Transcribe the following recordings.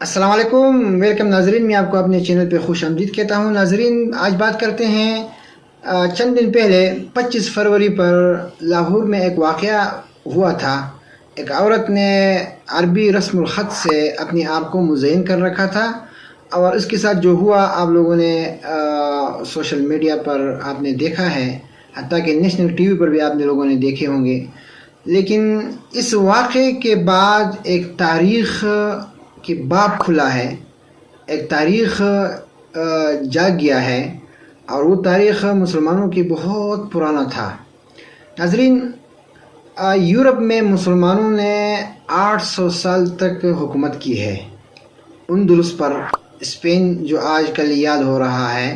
السلام علیکم، ویلکم ناظرین، میں آپ کو اپنے چینل پہ خوش آمدید کہتا ہوں۔ ناظرین، آج بات کرتے ہیں چند دن پہلے 25 فروری پر لاہور میں ایک واقعہ ہوا تھا۔ ایک عورت نے عربی رسم الخط سے اپنے آپ کو مزین کر رکھا تھا، اور اس کے ساتھ جو ہوا آپ لوگوں نے سوشل میڈیا پر آپ نے دیکھا ہے، حتیٰ کہ نیشنل ٹی وی پر بھی آپ نے لوگوں نے دیکھے ہوں گے۔ لیکن اس واقعے کے بعد ایک تاریخ کی باب کھلا ہے، ایک تاریخ جاگ گیا ہے، اور وہ تاریخ مسلمانوں کی بہت پرانا تھا۔ ناظرین، یورپ میں مسلمانوں نے 800 سال تک حکومت کی ہے۔ اندلس پر، اسپین جو آج کل یاد ہو رہا ہے،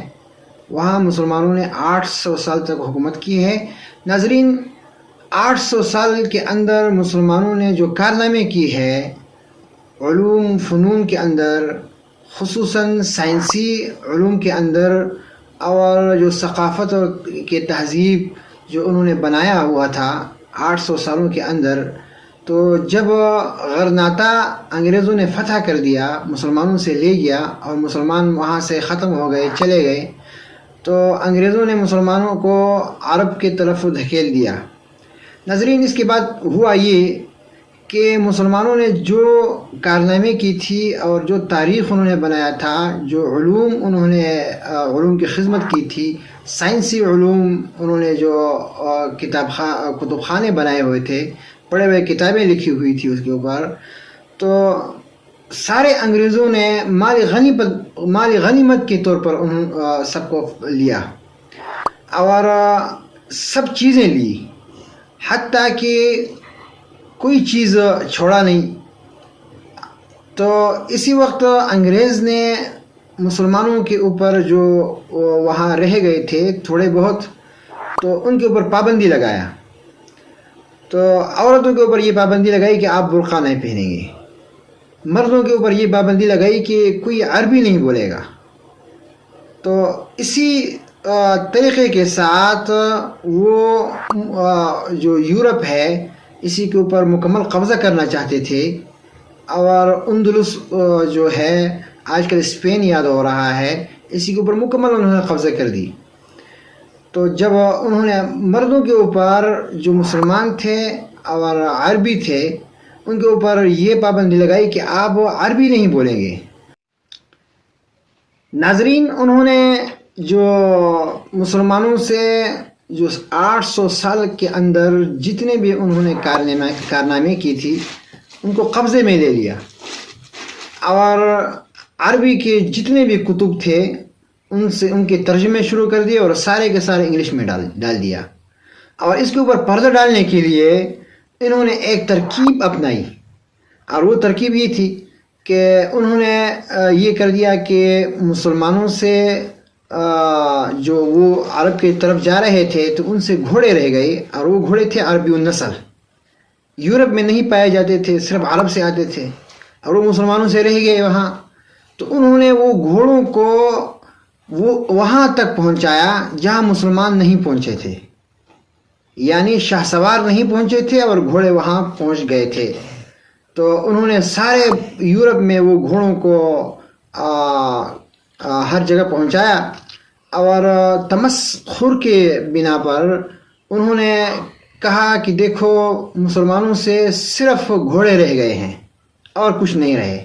وہاں مسلمانوں نے 800 سال تک حکومت کی ہے۔ ناظرین، 800 سال کے اندر مسلمانوں نے جو کارنامے کی ہے، علوم فنون کے اندر، خصوصاً سائنسی علوم کے اندر، اور جو ثقافت کے تہذیب جو انہوں نے بنایا ہوا تھا 800 سالوں کے اندر، تو جب غرناطہ انگریزوں نے فتح کر دیا، مسلمانوں سے لے گیا، اور مسلمان وہاں سے ختم ہو گئے، چلے گئے، تو انگریزوں نے مسلمانوں کو عرب کی طرف دھکیل دیا۔ ناظرین، اس کے بعد ہوا یہ کہ مسلمانوں نے جو کارنامے کی تھی اور جو تاریخ انہوں نے بنایا تھا، جو علوم کی خدمت کی تھی، سائنسی علوم انہوں نے جو کتب خانے بنائے ہوئے تھے، بڑے بڑے کتابیں لکھی ہوئی تھی اس کے اوپر، تو سارے انگریزوں نے مال غنیمت کے طور پر سب کو لیا، اور سب چیزیں لی، حتیٰ کہ کوئی چیز چھوڑا نہیں۔ تو اسی وقت انگریز نے مسلمانوں کے اوپر جو وہاں رہ گئے تھے تھوڑے بہت، تو ان کے اوپر پابندی لگایا۔ تو عورتوں کے اوپر یہ پابندی لگائی کہ آپ برقع نہیں پہنیں گے، مردوں کے اوپر یہ پابندی لگائی کہ کوئی عربی نہیں بولے گا۔ تو اسی طریقے کے ساتھ وہ جو یورپ ہے، اسی کے اوپر مکمل قبضہ کرنا چاہتے تھے، اور اندلس جو ہے آج کل اسپین یاد ہو رہا ہے، اسی کے اوپر مکمل انہوں نے قبضہ کر دی۔ تو جب انہوں نے مردوں کے اوپر جو مسلمان تھے اور عربی تھے، ان کے اوپر یہ پابندی لگائی کہ آپ عربی نہیں بولیں گے۔ ناظرین، انہوں نے جو مسلمانوں سے جو 800 سال کے اندر جتنے بھی انہوں نے کارنامے کی تھی، ان کو قبضے میں لے لیا، اور عربی کے جتنے بھی کتب تھے ان کے ترجمے شروع کر دیے، اور سارے کے سارے انگلش میں ڈال دیا۔ اور اس کے اوپر پردہ ڈالنے کے لیے انہوں نے ایک ترکیب اپنائی، اور وہ ترکیب یہ تھی کہ انہوں نے یہ کر دیا کہ مسلمانوں سے جو وہ عرب کی طرف جا رہے تھے تو ان سے گھوڑے رہ گئے، اور وہ گھوڑے تھے عربی النسل، یورپ میں نہیں پائے جاتے تھے، صرف عرب سے آتے تھے، اور وہ مسلمانوں سے رہ گئے وہاں۔ تو انہوں نے وہ گھوڑوں کو وہ وہاں تک پہنچایا جہاں مسلمان نہیں پہنچے تھے، یعنی شاہ سوار نہیں پہنچے تھے اور گھوڑے وہاں پہنچ گئے تھے۔ تو انہوں نے سارے یورپ میں وہ گھوڑوں کو ہر جگہ پہنچایا، اور تمسخر کے بنا پر انہوں نے کہا کہ دیکھو، مسلمانوں سے صرف گھوڑے رہ گئے ہیں اور کچھ نہیں رہے،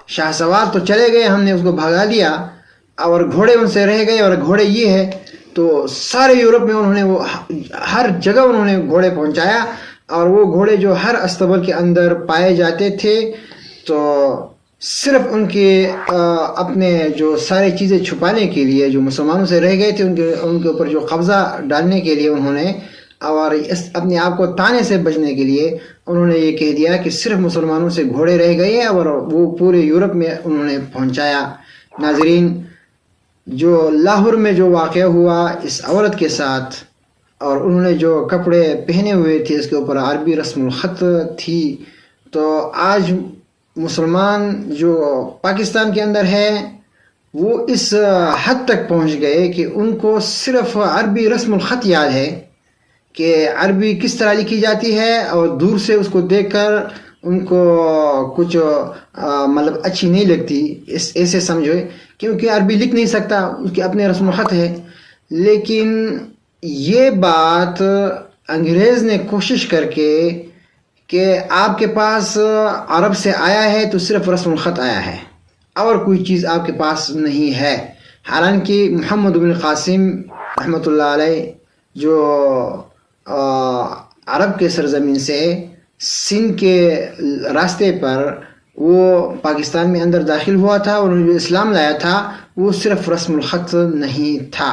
شاہ سوار تو چلے گئے، ہم نے اس کو بھگا دیا، اور گھوڑے ان سے رہ گئے، اور گھوڑے یہ ہے۔ تو سارے یورپ میں انہوں نے وہ ہر جگہ انہوں نے گھوڑے پہنچایا، اور وہ گھوڑے جو ہر استبل کے اندر پائے جاتے تھے، تو صرف ان کے اپنے جو ساری چیزیں چھپانے کے لیے جو مسلمانوں سے رہ گئے تھے، ان کے اوپر جو قبضہ ڈالنے کے لیے انہوں نے، اور اپنے آپ کو تانے سے بچنے کے لیے انہوں نے یہ کہہ دیا کہ صرف مسلمانوں سے گھوڑے رہ گئے، اور وہ پورے یورپ میں انہوں نے پہنچایا۔ ناظرین، جو لاہور میں جو واقعہ ہوا اس عورت کے ساتھ، اور انہوں نے جو کپڑے پہنے ہوئے تھے اس کے اوپر عربی رسم الخط تھی، تو آج مسلمان جو پاکستان کے اندر ہے وہ اس حد تک پہنچ گئے کہ ان کو صرف عربی رسم الخط یاد ہے کہ عربی کس طرح لکھی جاتی ہے، اور دور سے اس کو دیکھ کر ان کو کچھ مطلب اچھی نہیں لگتی، ایسے سمجھو، کیونکہ عربی لکھ نہیں سکتا، اس کے اپنے رسم الخط ہے۔ لیکن یہ بات انگریز نے کوشش کر کے کہ آپ کے پاس عرب سے آیا ہے تو صرف رسم الخط آیا ہے اور کوئی چیز آپ کے پاس نہیں ہے، حالانکہ محمد بن قاسم رحمۃ اللہ علیہ جو عرب کے سرزمین سے سندھ کے راستے پر وہ پاکستان میں اندر داخل ہوا تھا، اور جو اسلام لایا تھا وہ صرف رسم الخط نہیں تھا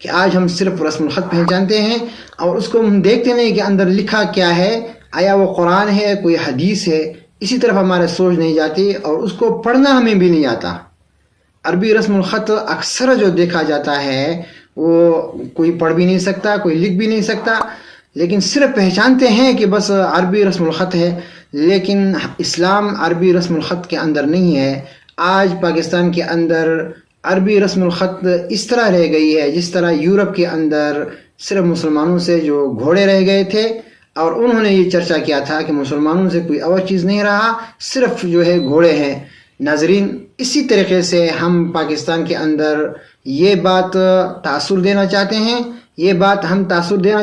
کہ آج ہم صرف رسم الخط پہچانتے ہیں اور اس کو ہم دیکھتے نہیں کہ اندر لکھا کیا ہے، آیا وہ قرآن ہے کوئی حدیث ہے، اسی طرف ہمارے سوچ نہیں جاتی اور اس کو پڑھنا ہمیں بھی نہیں آتا۔ عربی رسم الخط اکثر جو دیکھا جاتا ہے وہ کوئی پڑھ بھی نہیں سکتا، کوئی لکھ بھی نہیں سکتا، لیکن صرف پہچانتے ہیں کہ بس عربی رسم الخط ہے، لیکن اسلام عربی رسم الخط کے اندر نہیں ہے۔ آج پاکستان کے اندر عربی رسم الخط اس طرح رہ گئی ہے جس طرح یورپ کے اندر صرف مسلمانوں سے جو گھوڑے رہ گئے تھے، اور انہوں نے یہ چرچا کیا تھا کہ مسلمانوں سے کوئی اور چیز نہیں رہا، صرف جو ہے گھوڑے ہیں۔ ناظرین، اسی طریقے سے ہم پاکستان کے اندر یہ بات تاثر دینا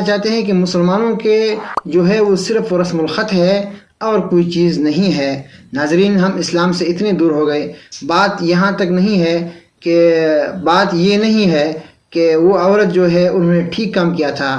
چاہتے ہیں کہ مسلمانوں کے جو ہے وہ صرف رسم الخط ہے اور کوئی چیز نہیں ہے۔ ناظرین، ہم اسلام سے اتنے دور ہو گئے، بات یہاں تک نہیں ہے کہ بات یہ نہیں ہے کہ وہ عورت جو ہے انہوں نے ٹھیک کام کیا تھا،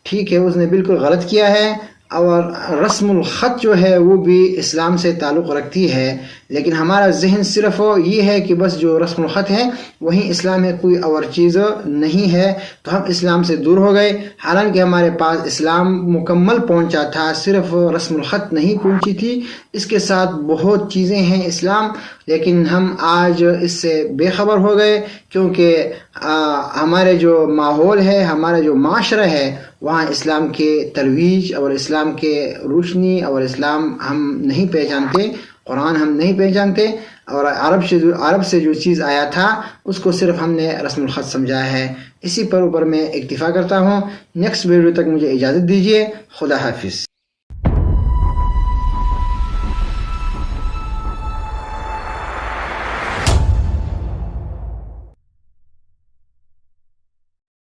ٹھیک ہے، اس نے بالکل غلط کیا ہے، اور رسم الخط جو ہے وہ بھی اسلام سے تعلق رکھتی ہے، لیکن ہمارا ذہن صرف یہ ہے کہ بس جو رسم الخط ہے وہی اسلام ہے، کوئی اور چیز نہیں ہے، تو ہم اسلام سے دور ہو گئے، حالانکہ ہمارے پاس اسلام مکمل پہنچا تھا، صرف رسم الخط نہیں پہنچی تھی، اس کے ساتھ بہت چیزیں ہیں اسلام، لیکن ہم آج اس سے بے خبر ہو گئے، کیونکہ ہمارے جو ماحول ہے، ہمارا جو معاشرہ ہے، وہاں اسلام کے ترویج اور اسلام کے روشنی اور اسلام ہم نہیں پہچانتے، قرآن ہم نہیں پہچانتے، اور عرب سے جو چیز آیا تھا اس کو صرف ہم نے رسم الخط سمجھا ہے۔ اسی پر اوپر میں اکتفا کرتا ہوں، نیکسٹ ویڈیو تک مجھے اجازت دیجیے، خدا حافظ۔